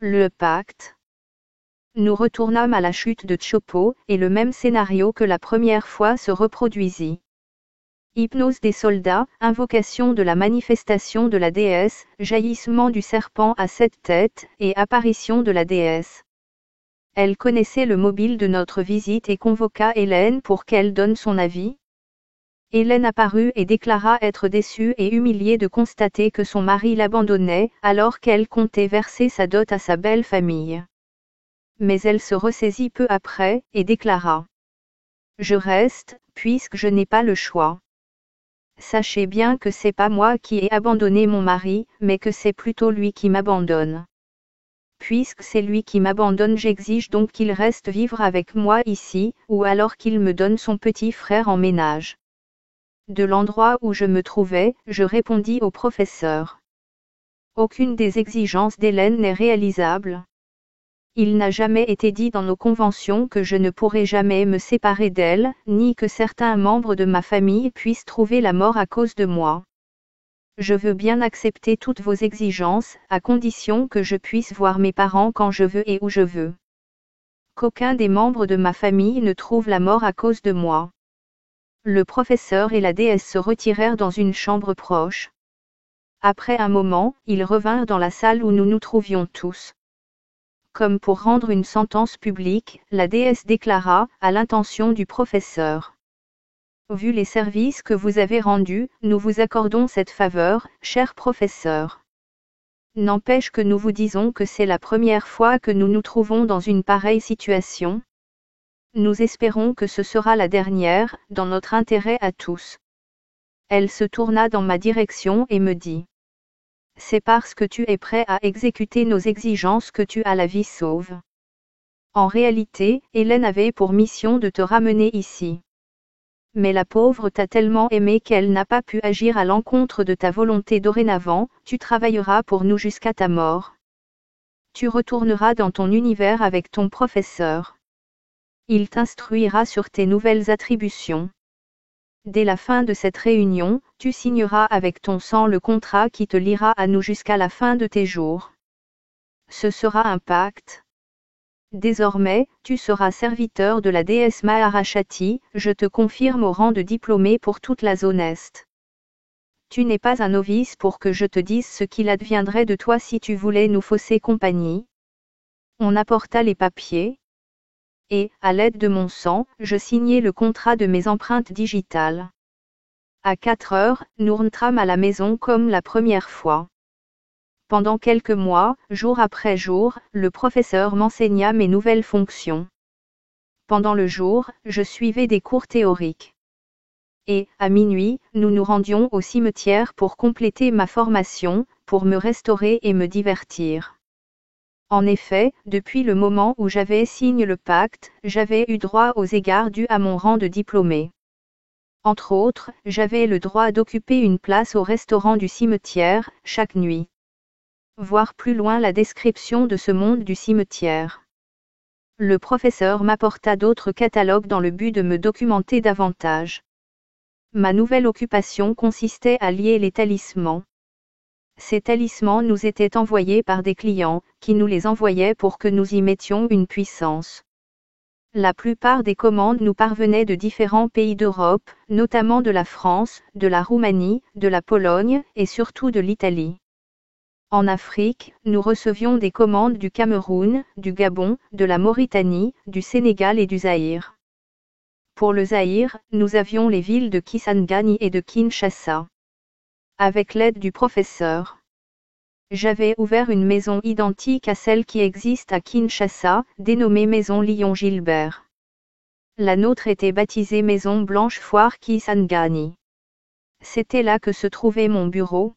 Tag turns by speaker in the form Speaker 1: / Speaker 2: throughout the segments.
Speaker 1: Le pacte. Nous retournâmes à la chute de Chopo, et le même scénario que la première fois se reproduisit. Hypnose des soldats, invocation de la manifestation de la déesse, jaillissement du serpent à 7 têtes, et apparition de la déesse. Elle connaissait le mobile de notre visite et convoqua Hélène pour qu'elle donne son avis. Hélène apparut et déclara être déçue et humiliée de constater que son mari l'abandonnait, alors qu'elle comptait verser sa dot à sa belle famille. Mais elle se ressaisit peu après, et déclara : « Je reste, puisque je n'ai pas le choix. Sachez bien que c'est pas moi qui ai abandonné mon mari, mais que c'est plutôt lui qui m'abandonne. Puisque c'est lui qui m'abandonne, j'exige donc qu'il reste vivre avec moi ici, ou alors qu'il me donne son petit frère en ménage. » De l'endroit où je me trouvais, je répondis au professeur. Aucune des exigences d'Hélène n'est réalisable. Il n'a jamais été dit dans nos conventions que je ne pourrai jamais me séparer d'elle, ni que certains membres de ma famille puissent trouver la mort à cause de moi. Je veux bien accepter toutes vos exigences, à condition que je puisse voir mes parents quand je veux et où je veux. Qu'aucun des membres de ma famille ne trouve la mort à cause de moi. Le professeur et la déesse se retirèrent dans une chambre proche. Après un moment, ils revinrent dans la salle où nous nous trouvions tous. Comme pour rendre une sentence publique, la déesse déclara, à l'intention du professeur. Vu les services que vous avez rendus, nous vous accordons cette faveur, cher professeur. N'empêche que nous vous disons que c'est la première fois que nous nous trouvons dans une pareille situation. Nous espérons que ce sera la dernière, dans notre intérêt à tous. Elle se tourna dans ma direction et me dit : c'est parce que tu es prêt à exécuter nos exigences que tu as la vie sauve. En réalité, Hélène avait pour mission de te ramener ici. Mais la pauvre t'a tellement aimé qu'elle n'a pas pu agir à l'encontre de ta volonté. Dorénavant, tu travailleras pour nous jusqu'à ta mort. Tu retourneras dans ton univers avec ton professeur. Il t'instruira sur tes nouvelles attributions. Dès la fin de cette réunion, tu signeras avec ton sang le contrat qui te liera à nous jusqu'à la fin de tes jours. Ce sera un pacte. Désormais, tu seras serviteur de la déesse Maharashati, je te confirme au rang de diplômé pour toute la zone Est. Tu n'es pas un novice pour que je te dise ce qu'il adviendrait de toi si tu voulais nous fausser compagnie. On apporta les papiers. Et, à l'aide de mon sang, je signai le contrat de mes empreintes digitales. À 4 heures, nous rentrâmes à la maison comme la première fois. Pendant quelques mois, jour après jour, le professeur m'enseigna mes nouvelles fonctions. Pendant le jour, je suivais des cours théoriques. Et, à minuit, nous nous rendions au cimetière pour compléter ma formation, pour me restaurer et me divertir. En effet, depuis le moment où j'avais signé le pacte, j'avais eu droit aux égards dus à mon rang de diplômé. Entre autres, j'avais le droit d'occuper une place au restaurant du cimetière, chaque nuit. Voir plus loin la description de ce monde du cimetière. Le professeur m'apporta d'autres catalogues dans le but de me documenter davantage. Ma nouvelle occupation consistait à lier les talismans. Ces talismans nous étaient envoyés par des clients, qui nous les envoyaient pour que nous y mettions une puissance. La plupart des commandes nous parvenaient de différents pays d'Europe, notamment de la France, de la Roumanie, de la Pologne, et surtout de l'Italie. En Afrique, nous recevions des commandes du Cameroun, du Gabon, de la Mauritanie, du Sénégal et du Zaïre. Pour le Zaïre, nous avions les villes de Kisangani et de Kinshasa. Avec l'aide du professeur, j'avais ouvert une maison identique à celle qui existe à Kinshasa, dénommée Maison Lyon-Gilbert. La nôtre était baptisée Maison Blanche-Foire Kisangani. C'était là que se trouvait mon bureau.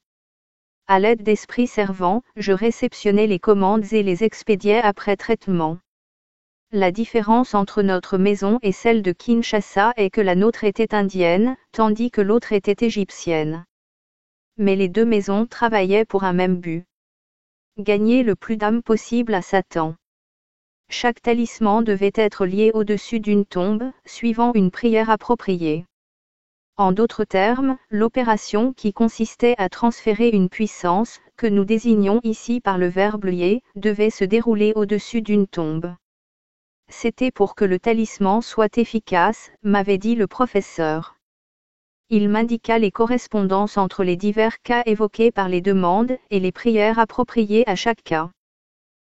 Speaker 1: À l'aide d'esprits servants, je réceptionnais les commandes et les expédiais après traitement. La différence entre notre maison et celle de Kinshasa est que la nôtre était indienne, tandis que l'autre était égyptienne. Mais les deux maisons travaillaient pour un même but. Gagner le plus d'âmes possible à Satan. Chaque talisman devait être lié au-dessus d'une tombe, suivant une prière appropriée. En d'autres termes, l'opération qui consistait à transférer une puissance, que nous désignons ici par le verbe lier, devait se dérouler au-dessus d'une tombe. C'était pour que le talisman soit efficace, m'avait dit le professeur. Il m'indiqua les correspondances entre les divers cas évoqués par les demandes et les prières appropriées à chaque cas.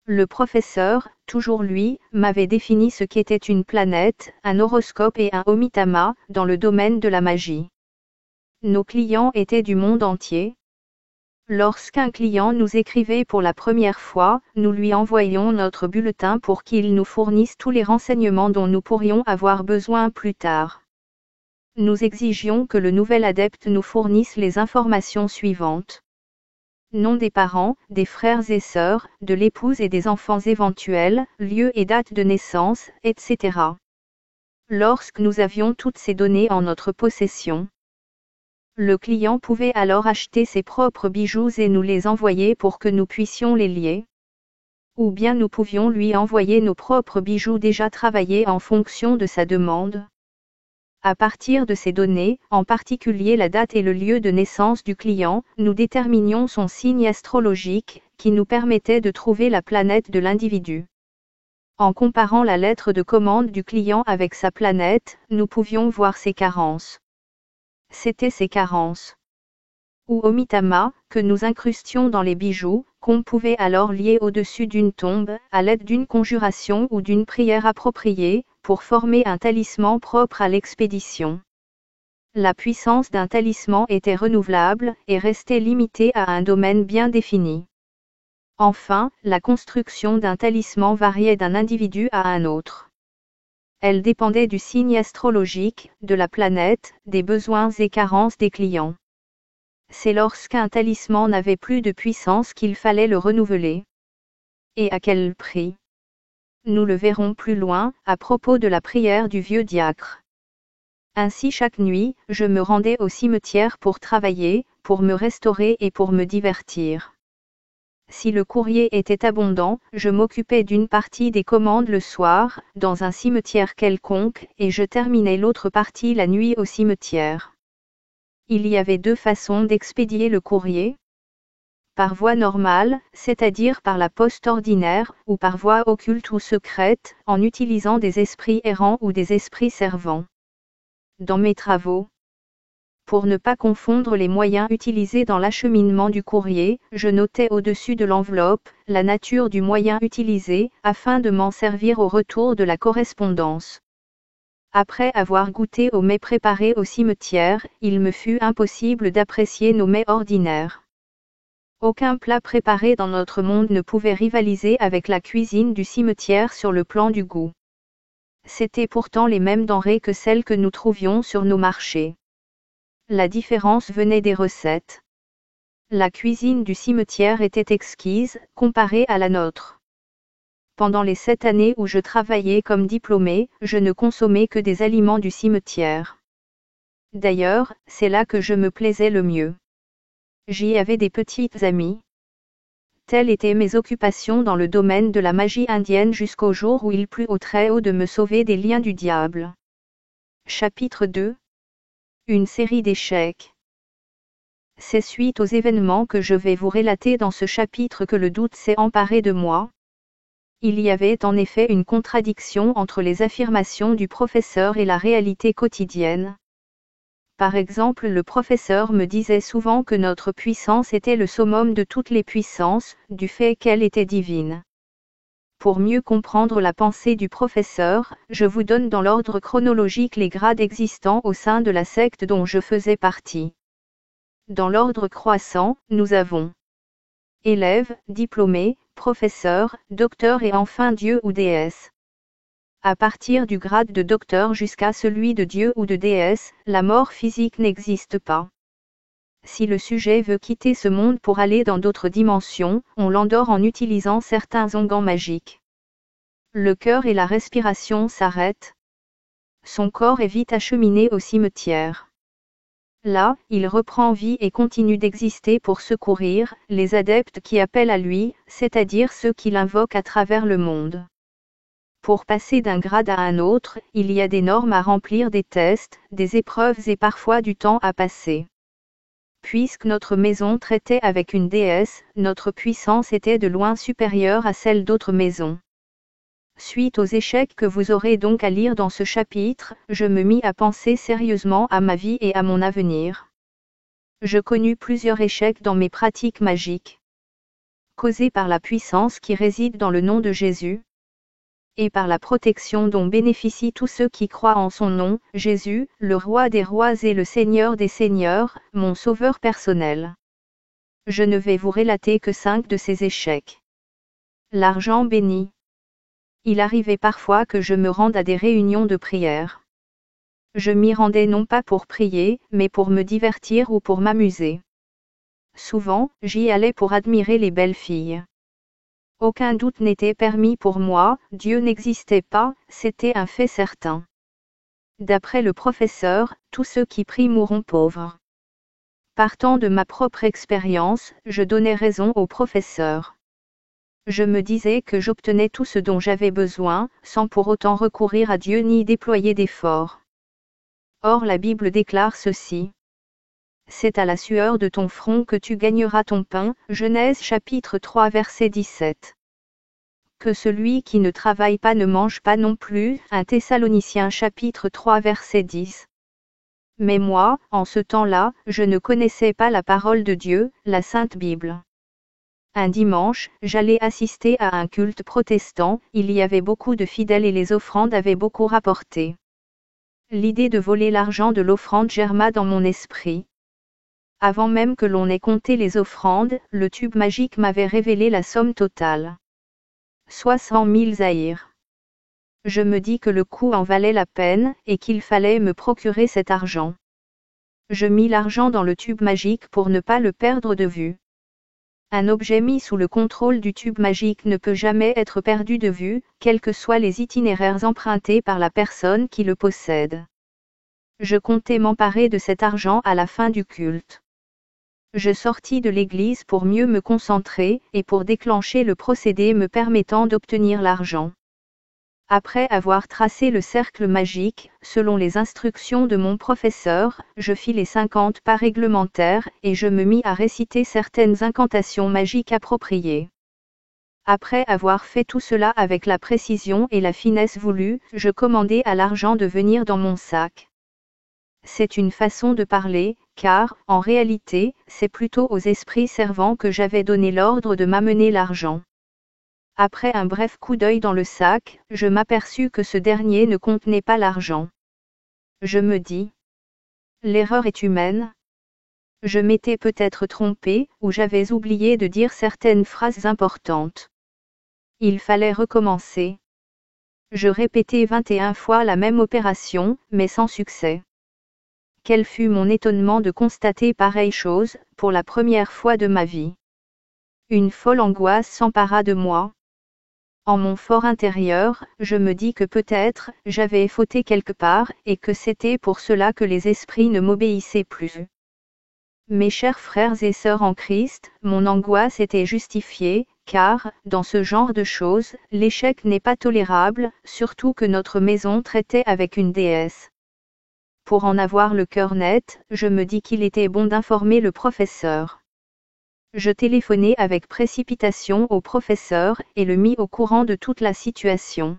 Speaker 1: Le professeur, toujours lui, m'avait défini ce qu'était une planète, un horoscope et un omitama, dans le domaine de la magie. Nos clients étaient du monde entier. Lorsqu'un client nous écrivait pour la première fois, nous lui envoyions notre bulletin pour qu'il nous fournisse tous les renseignements dont nous pourrions avoir besoin plus tard. Nous exigions que le nouvel adepte nous fournisse les informations suivantes. Nom des parents, des frères et sœurs, de l'épouse et des enfants éventuels, lieu et date de naissance, etc. Lorsque nous avions toutes ces données en notre possession, le client pouvait alors acheter ses propres bijoux et nous les envoyer pour que nous puissions les lier. Ou bien nous pouvions lui envoyer nos propres bijoux déjà travaillés en fonction de sa demande. À partir de ces données, en particulier la date et le lieu de naissance du client, nous déterminions son signe astrologique, qui nous permettait de trouver la planète de l'individu. En comparant la lettre de commande du client avec sa planète, nous pouvions voir ses carences. C'étaient ces carences, ou omitama, que nous incrustions dans les bijoux, qu'on pouvait alors lier au-dessus d'une tombe, à l'aide d'une conjuration ou d'une prière appropriée, pour former un talisman propre à l'expédition. La puissance d'un talisman était renouvelable, et restait limitée à un domaine bien défini. Enfin, la construction d'un talisman variait d'un individu à un autre. Elle dépendait du signe astrologique, de la planète, des besoins et carences des clients. C'est lorsqu'un talisman n'avait plus de puissance qu'il fallait le renouveler. Et à quel prix? Nous le verrons plus loin, à propos de la prière du vieux diacre. Ainsi chaque nuit, je me rendais au cimetière pour travailler, pour me restaurer et pour me divertir. Si le courrier était abondant, je m'occupais d'une partie des commandes le soir, dans un cimetière quelconque, et je terminais l'autre partie la nuit au cimetière. Il y avait deux façons d'expédier le courrier. Par voie normale, c'est-à-dire par la poste ordinaire, ou par voie occulte ou secrète, en utilisant des esprits errants ou des esprits servants. Dans mes travaux, pour ne pas confondre les moyens utilisés dans l'acheminement du courrier, je notais au-dessus de l'enveloppe la nature du moyen utilisé, afin de m'en servir au retour de la correspondance. Après avoir goûté aux mets préparés au cimetière, il me fut impossible d'apprécier nos mets ordinaires. Aucun plat préparé dans notre monde ne pouvait rivaliser avec la cuisine du cimetière sur le plan du goût. C'étaient pourtant les mêmes denrées que celles que nous trouvions sur nos marchés. La différence venait des recettes. La cuisine du cimetière était exquise, comparée à la nôtre. Pendant les 7 années où je travaillais comme diplômé, je ne consommais que des aliments du cimetière. D'ailleurs, c'est là que je me plaisais le mieux. J'y avais des petites amies. Telles étaient mes occupations dans le domaine de la magie indienne jusqu'au jour où il plut au Très-Haut de me sauver des liens du diable. Chapitre 2. Une série d'échecs. C'est suite aux événements que je vais vous relater dans ce chapitre que le doute s'est emparé de moi. Il y avait en effet une contradiction entre les affirmations du professeur et la réalité quotidienne. Par exemple, le professeur me disait souvent que notre puissance était le summum de toutes les puissances, du fait qu'elle était divine. Pour mieux comprendre la pensée du professeur, je vous donne dans l'ordre chronologique les grades existants au sein de la secte dont je faisais partie. Dans l'ordre croissant, nous avons élève, diplômé, professeur, docteur et enfin Dieu ou déesse. À partir du grade de docteur jusqu'à celui de Dieu ou de déesse, la mort physique n'existe pas. Si le sujet veut quitter ce monde pour aller dans d'autres dimensions, on l'endort en utilisant certains onguents magiques. Le cœur et la respiration s'arrêtent. Son corps est vite acheminé au cimetière. Là, il reprend vie et continue d'exister pour secourir les adeptes qui appellent à lui, c'est-à-dire ceux qui l'invoquent à travers le monde. Pour passer d'un grade à un autre, il y a des normes à remplir, des tests, des épreuves et parfois du temps à passer. Puisque notre maison traitait avec une déesse, notre puissance était de loin supérieure à celle d'autres maisons. Suite aux échecs que vous aurez donc à lire dans ce chapitre, je me mis à penser sérieusement à ma vie et à mon avenir. Je connus plusieurs échecs dans mes pratiques magiques, causés par la puissance qui réside dans le nom de Jésus, et par la protection dont bénéficient tous ceux qui croient en son nom, Jésus, le roi des rois et le Seigneur des seigneurs, mon sauveur personnel. Je ne vais vous relater que 5 de ces échecs. L'argent béni. Il arrivait parfois que je me rende à des réunions de prière. Je m'y rendais non pas pour prier, mais pour me divertir ou pour m'amuser. Souvent, j'y allais pour admirer les belles filles. Aucun doute n'était permis pour moi, Dieu n'existait pas, c'était un fait certain. D'après le professeur, tous ceux qui prient mourront pauvres. Partant de ma propre expérience, je donnais raison au professeur. Je me disais que j'obtenais tout ce dont j'avais besoin, sans pour autant recourir à Dieu ni déployer d'efforts. Or la Bible déclare ceci. C'est à la sueur de ton front que tu gagneras ton pain, Genèse chapitre 3 verset 17. Que celui qui ne travaille pas ne mange pas non plus, 1 Thessaloniciens chapitre 3 verset 10. Mais moi, en ce temps-là, je ne connaissais pas la parole de Dieu, la Sainte Bible. Un dimanche, j'allais assister à un culte protestant, il y avait beaucoup de fidèles et les offrandes avaient beaucoup rapporté. L'idée de voler l'argent de l'offrande germa dans mon esprit. Avant même que l'on ait compté les offrandes, le tube magique m'avait révélé la somme totale. 60 000 zaïrs. Je me dis que le coup en valait la peine, et qu'il fallait me procurer cet argent. Je mis l'argent dans le tube magique pour ne pas le perdre de vue. Un objet mis sous le contrôle du tube magique ne peut jamais être perdu de vue, quels que soient les itinéraires empruntés par la personne qui le possède. Je comptais m'emparer de cet argent à la fin du culte. Je sortis de l'église pour mieux me concentrer, et pour déclencher le procédé me permettant d'obtenir l'argent. Après avoir tracé le cercle magique, selon les instructions de mon professeur, je fis les 50 pas réglementaires, et je me mis à réciter certaines incantations magiques appropriées. Après avoir fait tout cela avec la précision et la finesse voulues, je commandai à l'argent de venir dans mon sac. C'est une façon de parler, car, en réalité, c'est plutôt aux esprits servants que j'avais donné l'ordre de m'amener l'argent. Après un bref coup d'œil dans le sac, je m'aperçus que ce dernier ne contenait pas l'argent. Je me dis. L'erreur est humaine. Je m'étais peut-être trompé, ou j'avais oublié de dire certaines phrases importantes. Il fallait recommencer. Je répétai 21 fois la même opération, mais sans succès. Quel fut mon étonnement de constater pareille chose, pour la première fois de ma vie. Une folle angoisse s'empara de moi. En mon fort intérieur, je me dis que peut-être, j'avais fauté quelque part, et que c'était pour cela que les esprits ne m'obéissaient plus. Mes chers frères et sœurs en Christ, mon angoisse était justifiée, car, dans ce genre de choses, l'échec n'est pas tolérable, surtout que notre maison traitait avec une déesse. Pour en avoir le cœur net, je me dis qu'il était bon d'informer le professeur. Je téléphonai avec précipitation au professeur, et le mis au courant de toute la situation.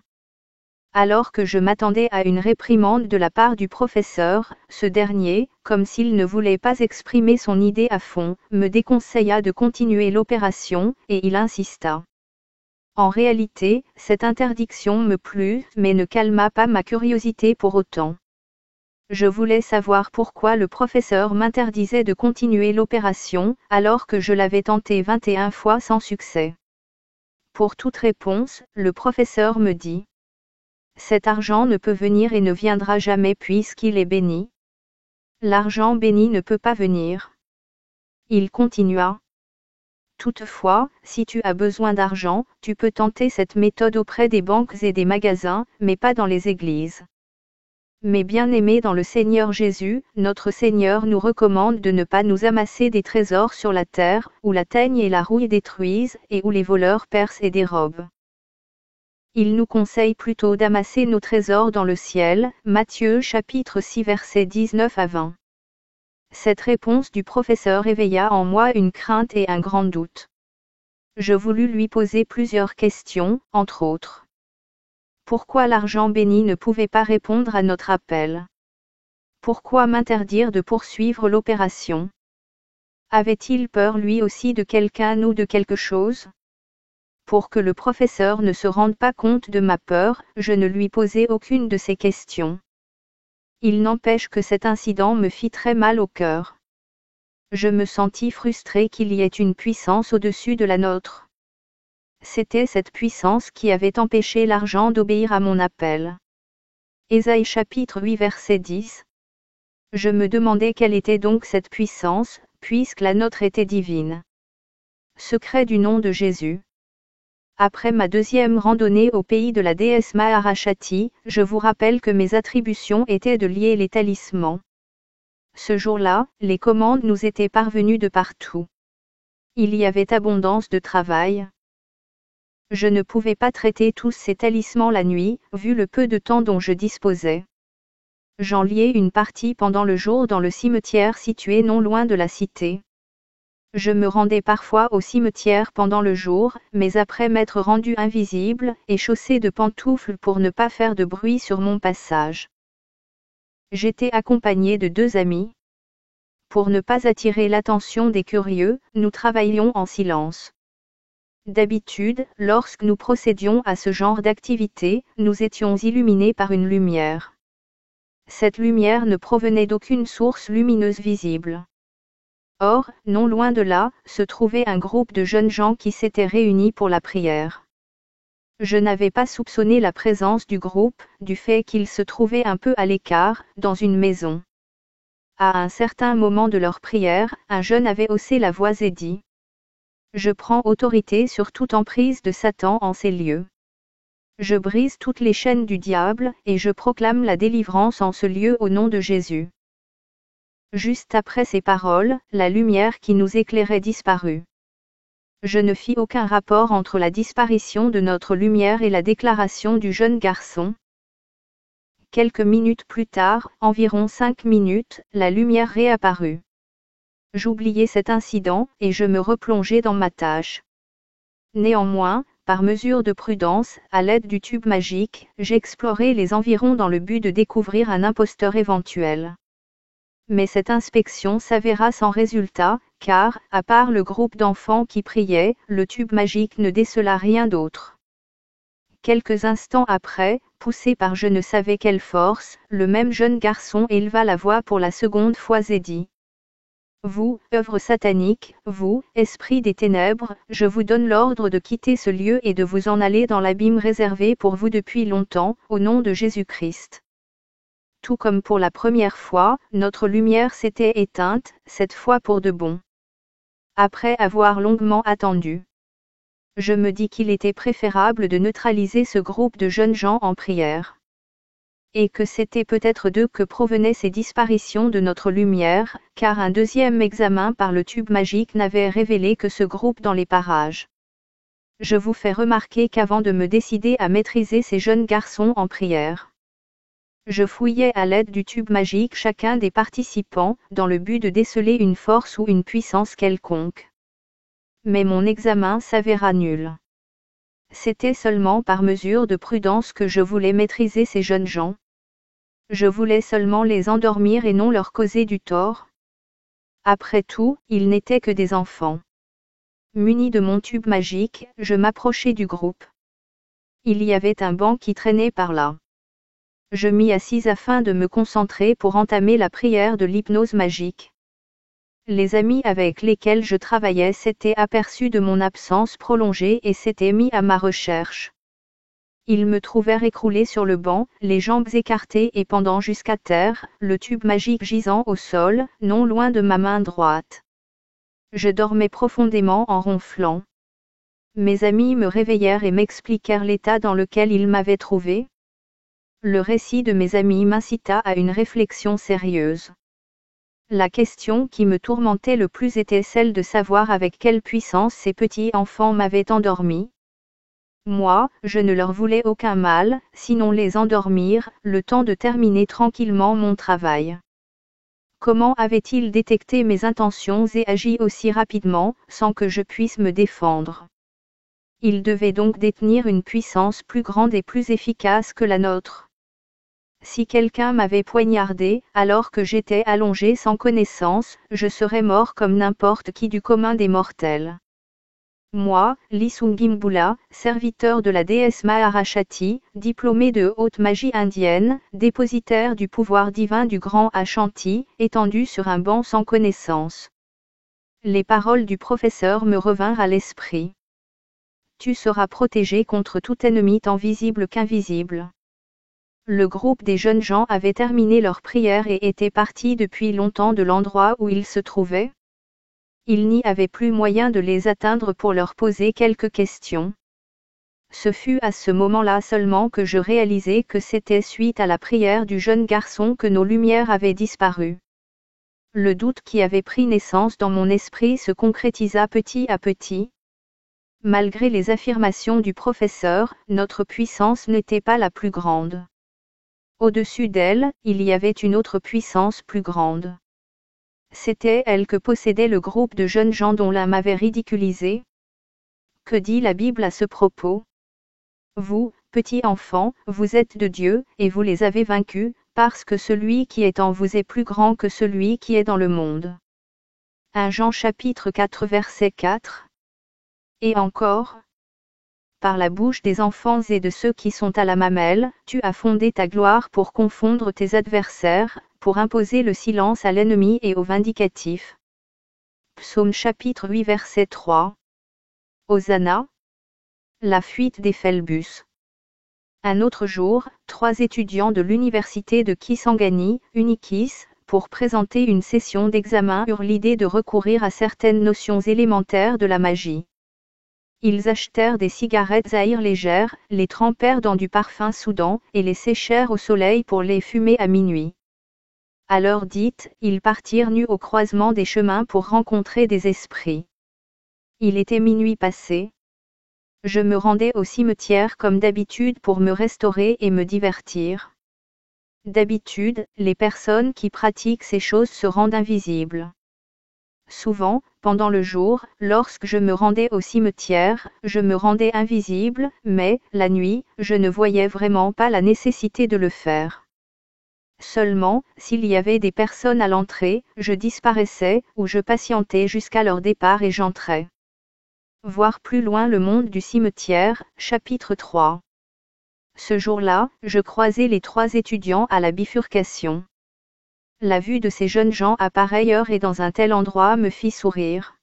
Speaker 1: Alors que je m'attendais à une réprimande de la part du professeur, ce dernier, comme s'il ne voulait pas exprimer son idée à fond, me déconseilla de continuer l'opération, et il insista. En réalité, cette interdiction me plut, mais ne calma pas ma curiosité pour autant. Je voulais savoir pourquoi le professeur m'interdisait de continuer l'opération, alors que je l'avais tenté 21 fois sans succès. Pour toute réponse, le professeur me dit. Cet argent ne peut venir et ne viendra jamais puisqu'il est béni. L'argent béni ne peut pas venir. Il continua. Toutefois, si tu as besoin d'argent, tu peux tenter cette méthode auprès des banques et des magasins, mais pas dans les églises. Mais bien-aimés dans le Seigneur Jésus, notre Seigneur nous recommande de ne pas nous amasser des trésors sur la terre, où la teigne et la rouille détruisent, et où les voleurs percent et dérobent. Il nous conseille plutôt d'amasser nos trésors dans le ciel, Matthieu chapitre 6 versets 19 à 20. Cette réponse du professeur éveilla en moi une crainte et un grand doute. Je voulus lui poser plusieurs questions, entre autres. Pourquoi l'argent béni ne pouvait pas répondre à notre appel? Pourquoi m'interdire de poursuivre l'opération? Avait-il peur lui aussi de quelqu'un ou de quelque chose? Pour que le professeur ne se rende pas compte de ma peur, je ne lui posai aucune de ces questions. Il n'empêche que cet incident me fit très mal au cœur. Je me sentis frustré qu'il y ait une puissance au-dessus de la nôtre. C'était cette puissance qui avait empêché l'argent d'obéir à mon appel. Ésaïe chapitre 8 verset 10. Je me demandais quelle était donc cette puissance, puisque la nôtre était divine. Secret du nom de Jésus. Après ma deuxième randonnée au pays de la déesse Maharashati, je vous rappelle que mes attributions étaient de lier les talismans. Ce jour-là, les commandes nous étaient parvenues de partout. Il y avait abondance de travail. Je ne pouvais pas traiter tous ces talismans la nuit, vu le peu de temps dont je disposais. J'en liai une partie pendant le jour dans le cimetière situé non loin de la cité. Je me rendais parfois au cimetière pendant le jour, mais après m'être rendu invisible, et chaussé de pantoufles pour ne pas faire de bruit sur mon passage. J'étais accompagné de 2 amis. Pour ne pas attirer l'attention des curieux, nous travaillions en silence. D'habitude, lorsque nous procédions à ce genre d'activité, nous étions illuminés par une lumière. Cette lumière ne provenait d'aucune source lumineuse visible. Or, non loin de là, se trouvait un groupe de jeunes gens qui s'étaient réunis pour la prière. Je n'avais pas soupçonné la présence du groupe, du fait qu'ils se trouvaient un peu à l'écart, dans une maison. À un certain moment de leur prière, un jeune avait haussé la voix et dit : « Je prends autorité sur toute emprise de Satan en ces lieux. Je brise toutes les chaînes du diable, et je proclame la délivrance en ce lieu au nom de Jésus. » Juste après ces paroles, la lumière qui nous éclairait disparut. Je ne fis aucun rapport entre la disparition de notre lumière et la déclaration du jeune garçon. Quelques minutes plus tard, environ 5 minutes, la lumière réapparut. J'oubliai cet incident, et je me replongeai dans ma tâche. Néanmoins, par mesure de prudence, à l'aide du tube magique, j'explorai les environs dans le but de découvrir un imposteur éventuel. Mais cette inspection s'avéra sans résultat, car, à part le groupe d'enfants qui priaient, le tube magique ne décela rien d'autre. Quelques instants après, poussé par je ne savais quelle force, le même jeune garçon éleva la voix pour la seconde fois et dit : « Vous, œuvre satanique, vous, esprit des ténèbres, je vous donne l'ordre de quitter ce lieu et de vous en aller dans l'abîme réservé pour vous depuis longtemps, au nom de Jésus-Christ. » Tout comme pour la première fois, notre lumière s'était éteinte, cette fois pour de bon. Après avoir longuement attendu, je me dis qu'il était préférable de neutraliser ce groupe de jeunes gens en prière. Et que c'était peut-être d'eux que provenaient ces disparitions de notre lumière, car un deuxième examen par le tube magique n'avait révélé que ce groupe dans les parages. Je vous fais remarquer qu'avant de me décider à maîtriser ces jeunes garçons en prière, je fouillais à l'aide du tube magique chacun des participants, dans le but de déceler une force ou une puissance quelconque. Mais mon examen s'avéra nul. C'était seulement par mesure de prudence que je voulais maîtriser ces jeunes gens. Je voulais seulement les endormir et non leur causer du tort. Après tout, ils n'étaient que des enfants. Muni de mon tube magique, je m'approchai du groupe. Il y avait un banc qui traînait par là. Je m'y assis afin de me concentrer pour entamer la prière de l'hypnose magique. Les amis avec lesquels je travaillais s'étaient aperçus de mon absence prolongée et s'étaient mis à ma recherche. Ils me trouvèrent écroulé sur le banc, les jambes écartées et pendant jusqu'à terre, le tube magique gisant au sol, non loin de ma main droite. Je dormais profondément en ronflant. Mes amis me réveillèrent et m'expliquèrent l'état dans lequel ils m'avaient trouvé. Le récit de mes amis m'incita à une réflexion sérieuse. La question qui me tourmentait le plus était celle de savoir avec quelle puissance ces petits enfants m'avaient endormi. Moi, je ne leur voulais aucun mal, sinon les endormir, le temps de terminer tranquillement mon travail. Comment avaient-ils détecté mes intentions et agi aussi rapidement, sans que je puisse me défendre? Ils devaient donc détenir une puissance plus grande et plus efficace que la nôtre. Si quelqu'un m'avait poignardé, alors que j'étais allongé sans connaissance, je serais mort comme n'importe qui du commun des mortels. Moi, Lisungimbula, serviteur de la déesse Maharashati, diplômé de haute magie indienne, dépositaire du pouvoir divin du grand Ashanti, étendu sur un banc sans connaissance. Les paroles du professeur me revinrent à l'esprit. Tu seras protégé contre tout ennemi tant visible qu'invisible. Le groupe des jeunes gens avait terminé leur prière et était parti depuis longtemps de l'endroit où ils se trouvaient. Il n'y avait plus moyen de les atteindre pour leur poser quelques questions. Ce fut à ce moment-là seulement que je réalisai que c'était suite à la prière du jeune garçon que nos lumières avaient disparu. Le doute qui avait pris naissance dans mon esprit se concrétisa petit à petit. Malgré les affirmations du professeur, notre puissance n'était pas la plus grande. Au-dessus d'elle, il y avait une autre puissance plus grande. C'était elle que possédait le groupe de jeunes gens dont l'un m'avait ridiculisé. Que dit la Bible à ce propos? Vous, petits enfants, vous êtes de Dieu, et vous les avez vaincus, parce que celui qui est en vous est plus grand que celui qui est dans le monde. 1 Jean chapitre 4 verset 4. Et encore, par la bouche des enfants et de ceux qui sont à la mamelle, tu as fondé ta gloire pour confondre tes adversaires, pour imposer le silence à l'ennemi et au vindicatif. Psaume chapitre 8 verset 3. Hosanna. La fuite des Phélbus. Un autre jour, 3 étudiants de l'université de Kisangani, Unikis, pour présenter une session d'examen eurent l'idée de recourir à certaines notions élémentaires de la magie. Ils achetèrent des cigarettes à air légère, les trempèrent dans du parfum soudan, et les séchèrent au soleil pour les fumer à minuit. À l'heure dite, ils partirent nus au croisement des chemins pour rencontrer des esprits. Il était minuit passé. Je me rendais au cimetière comme d'habitude pour me restaurer et me divertir. D'habitude, les personnes qui pratiquent ces choses se rendent invisibles. Souvent, pendant le jour, lorsque je me rendais au cimetière, je me rendais invisible, mais, la nuit, je ne voyais vraiment pas la nécessité de le faire. Seulement, s'il y avait des personnes à l'entrée, je disparaissais, ou je patientais jusqu'à leur départ et j'entrais. Voir plus loin le monde du cimetière, chapitre 3. Ce jour-là, je croisai les 3 étudiants à la bifurcation. La vue de ces jeunes gens à pareille heure et dans un tel endroit me fit sourire.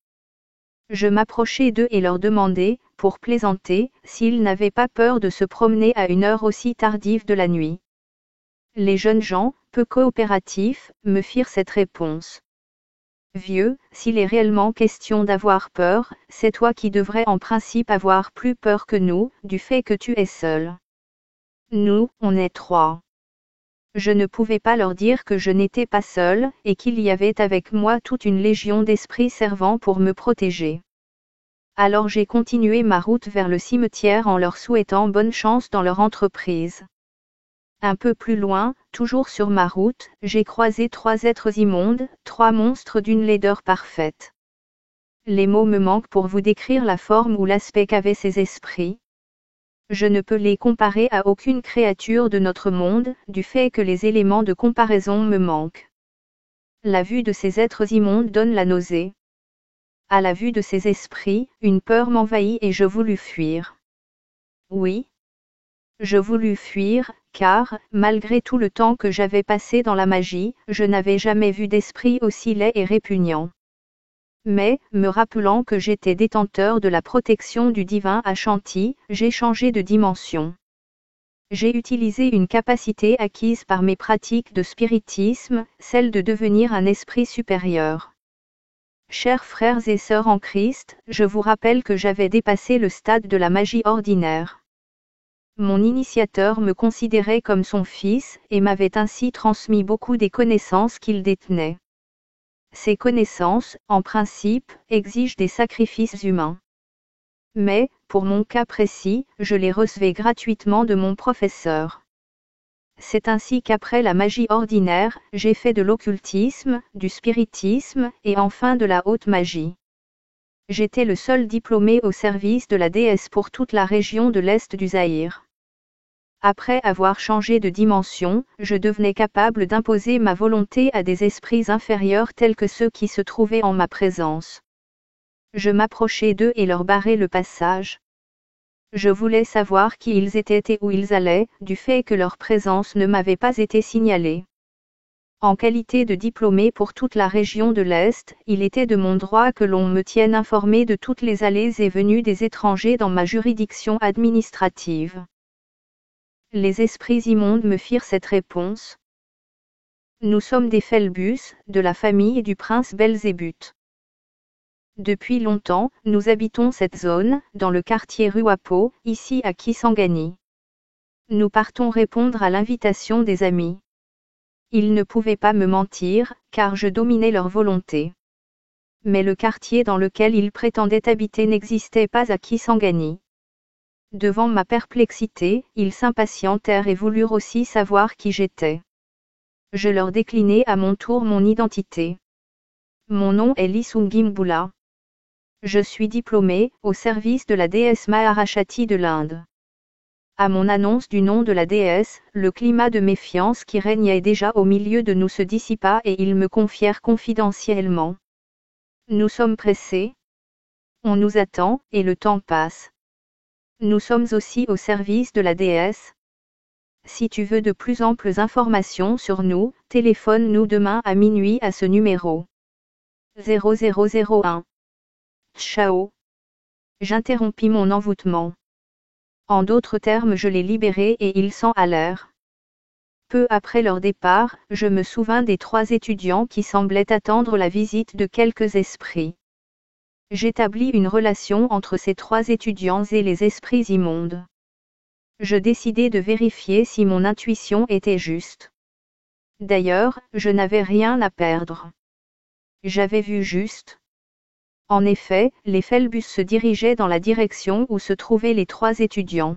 Speaker 1: Je m'approchai d'eux et leur demandai, pour plaisanter, s'ils n'avaient pas peur de se promener à une heure aussi tardive de la nuit. Les jeunes gens, peu coopératifs, me firent cette réponse. Vieux, s'il est réellement question d'avoir peur, c'est toi qui devrais en principe avoir plus peur que nous, du fait que tu es seul. Nous, on est 3. Je ne pouvais pas leur dire que je n'étais pas seul, et qu'il y avait avec moi toute une légion d'esprits servant pour me protéger. Alors j'ai continué ma route vers le cimetière en leur souhaitant bonne chance dans leur entreprise. Un peu plus loin, toujours sur ma route, j'ai croisé 3 êtres immondes, 3 monstres d'une laideur parfaite. Les mots me manquent pour vous décrire la forme ou l'aspect qu'avaient ces esprits. Je ne peux les comparer à aucune créature de notre monde, du fait que les éléments de comparaison me manquent. La vue de ces êtres immondes donne la nausée. À la vue de ces esprits, une peur m'envahit et je voulus fuir. Oui. Je voulus fuir, car, malgré tout le temps que j'avais passé dans la magie, je n'avais jamais vu d'esprit aussi laid et répugnant. Mais, me rappelant que j'étais détenteur de la protection du divin Ashanti, j'ai changé de dimension. J'ai utilisé une capacité acquise par mes pratiques de spiritisme, celle de devenir un esprit supérieur. Chers frères et sœurs en Christ, je vous rappelle que j'avais dépassé le stade de la magie ordinaire. Mon initiateur me considérait comme son fils, et m'avait ainsi transmis beaucoup des connaissances qu'il détenait. Ces connaissances, en principe, exigent des sacrifices humains. Mais, pour mon cas précis, je les recevais gratuitement de mon professeur. C'est ainsi qu'après la magie ordinaire, j'ai fait de l'occultisme, du spiritisme, et enfin de la haute magie. J'étais le seul diplômé au service de la déesse pour toute la région de l'Est du Zaïre. Après avoir changé de dimension, je devenais capable d'imposer ma volonté à des esprits inférieurs tels que ceux qui se trouvaient en ma présence. Je m'approchais d'eux et leur barrais le passage. Je voulais savoir qui ils étaient et où ils allaient, du fait que leur présence ne m'avait pas été signalée. En qualité de diplômé pour toute la région de l'Est, il était de mon droit que l'on me tienne informé de toutes les allées et venues des étrangers dans ma juridiction administrative. Les esprits immondes me firent cette réponse. Nous sommes des Phélbus, de la famille du prince Belzébuth. Depuis longtemps, nous habitons cette zone, dans le quartier Ruapo, ici à Kisangani. Nous partons répondre à l'invitation des amis. Ils ne pouvaient pas me mentir, car je dominais leur volonté. Mais le quartier dans lequel ils prétendaient habiter n'existait pas à Kisangani. Devant ma perplexité, ils s'impatientèrent et voulurent aussi savoir qui j'étais. Je leur déclinai à mon tour mon identité. Mon nom est Lissungimbula. Je suis diplômé, au service de la déesse Maharashati de l'Inde. À mon annonce du nom de la déesse, le climat de méfiance qui régnait déjà au milieu de nous se dissipa et ils me confièrent confidentiellement. Nous sommes pressés. On nous attend, et le temps passe. Nous sommes aussi au service de la déesse. Si tu veux de plus amples informations sur nous, téléphone-nous demain à minuit à ce numéro. 0001. Ciao. J'interrompis mon envoûtement. En d'autres termes, je les libérai et ils s'en allèrent. Peu après leur départ, je me souvins des 3 étudiants qui semblaient attendre la visite de quelques esprits. J'établis une relation entre ces 3 étudiants et les esprits immondes. Je décidai de vérifier si mon intuition était juste. D'ailleurs, je n'avais rien à perdre. J'avais vu juste. En effet, les Phélbus se dirigeaient dans la direction où se trouvaient les 3 étudiants.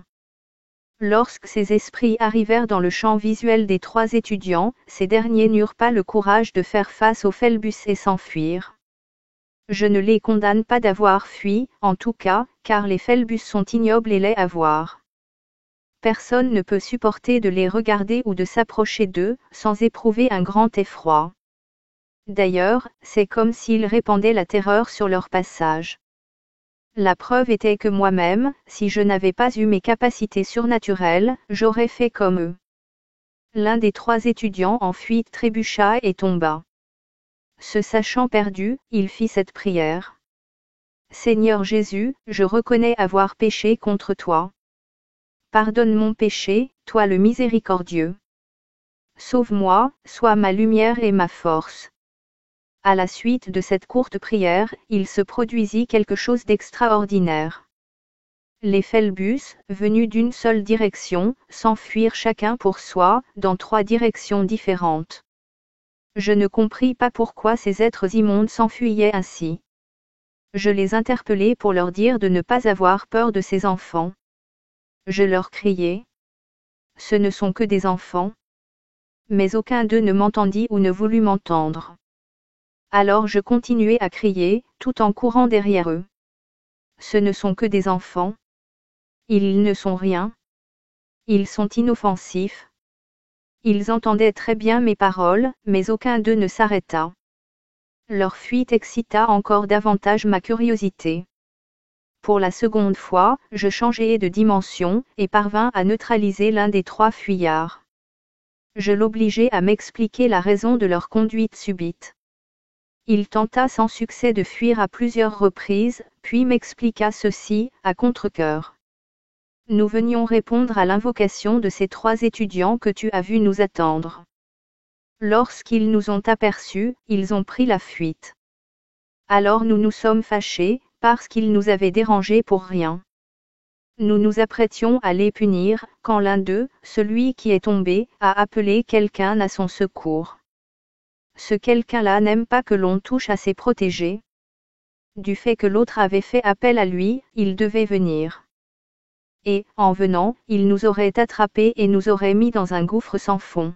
Speaker 1: Lorsque ces esprits arrivèrent dans le champ visuel des 3 étudiants, ces derniers n'eurent pas le courage de faire face aux Phélbus et s'enfuirent. Je ne les condamne pas d'avoir fui, en tout cas, car les Phélbus sont ignobles et laids à voir. Personne ne peut supporter de les regarder ou de s'approcher d'eux, sans éprouver un grand effroi. D'ailleurs, c'est comme s'ils répandaient la terreur sur leur passage. La preuve était que moi-même, si je n'avais pas eu mes capacités surnaturelles, j'aurais fait comme eux. L'un des 3 étudiants en fuite trébucha et tomba. Se sachant perdu, il fit cette prière. Seigneur Jésus, je reconnais avoir péché contre toi. Pardonne mon péché, toi le miséricordieux. Sauve-moi, sois ma lumière et ma force. À la suite de cette courte prière, il se produisit quelque chose d'extraordinaire. Les Phélbus, venus d'une seule direction, s'enfuirent chacun pour soi, dans 3 directions différentes. Je ne compris pas pourquoi ces êtres immondes s'enfuyaient ainsi. Je les interpellai pour leur dire de ne pas avoir peur de ces enfants. Je leur criai. Ce ne sont que des enfants. Mais aucun d'eux ne m'entendit ou ne voulut m'entendre. Alors je continuai à crier, tout en courant derrière eux. Ce ne sont que des enfants. Ils ne sont rien. Ils sont inoffensifs. Ils entendaient très bien mes paroles, mais aucun d'eux ne s'arrêta. Leur fuite excita encore davantage ma curiosité. Pour la seconde fois, je changeai de dimension, et parvins à neutraliser l'un des 3 fuyards. Je l'obligeai à m'expliquer la raison de leur conduite subite. Il tenta sans succès de fuir à plusieurs reprises, puis m'expliqua ceci, à contre-cœur. Nous venions répondre à l'invocation de ces 3 étudiants que tu as vus nous attendre. Lorsqu'ils nous ont aperçus, ils ont pris la fuite. Alors nous nous sommes fâchés, parce qu'ils nous avaient dérangés pour rien. Nous nous apprêtions à les punir, quand l'un d'eux, celui qui est tombé, a appelé quelqu'un à son secours. Ce quelqu'un-là n'aime pas que l'on touche à ses protégés. Du fait que l'autre avait fait appel à lui, il devait venir. Et, en venant, il nous aurait attrapés et nous aurait mis dans un gouffre sans fond.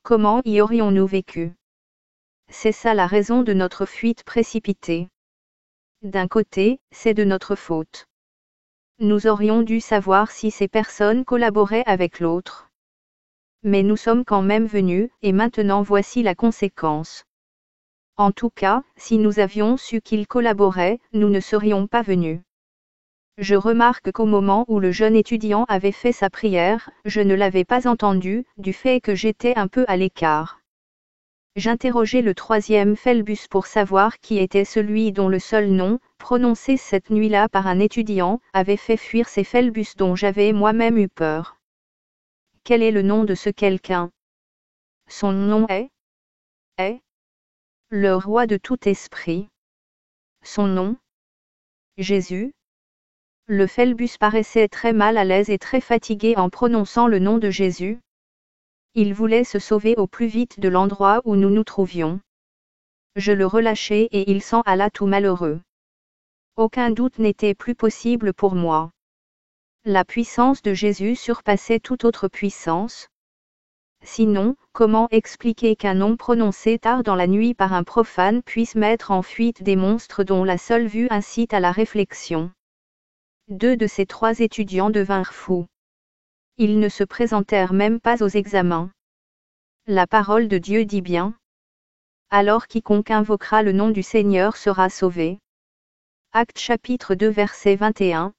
Speaker 1: Comment y aurions-nous vécu? C'est ça la raison de notre fuite précipitée. D'un côté, c'est de notre faute. Nous aurions dû savoir si ces personnes collaboraient avec l'autre. Mais nous sommes quand même venus, et maintenant voici la conséquence. En tout cas, si nous avions su qu'ils collaboraient, nous ne serions pas venus. Je remarque qu'au moment où le jeune étudiant avait fait sa prière, je ne l'avais pas entendu, du fait que j'étais un peu à l'écart. J'interrogeai le troisième Philbus pour savoir qui était celui dont le seul nom, prononcé cette nuit-là par un étudiant, avait fait fuir ces Philbus dont j'avais moi-même eu peur. Quel est le nom de ce quelqu'un? Son nom est le roi de tout esprit. Son nom? Jésus. Le Philbus paraissait très mal à l'aise et très fatigué en prononçant le nom de Jésus. Il voulait se sauver au plus vite de l'endroit où nous nous trouvions. Je le relâchai et il s'en alla tout malheureux. Aucun doute n'était plus possible pour moi. La puissance de Jésus surpassait toute autre puissance. Sinon, comment expliquer qu'un nom prononcé tard dans la nuit par un profane puisse mettre en fuite des monstres dont la seule vue incite à la réflexion? 2 de ces 3 étudiants devinrent fous. Ils ne se présentèrent même pas aux examens. La parole de Dieu dit bien. Alors quiconque invoquera le nom du Seigneur sera sauvé. Actes chapitre 2 verset 21.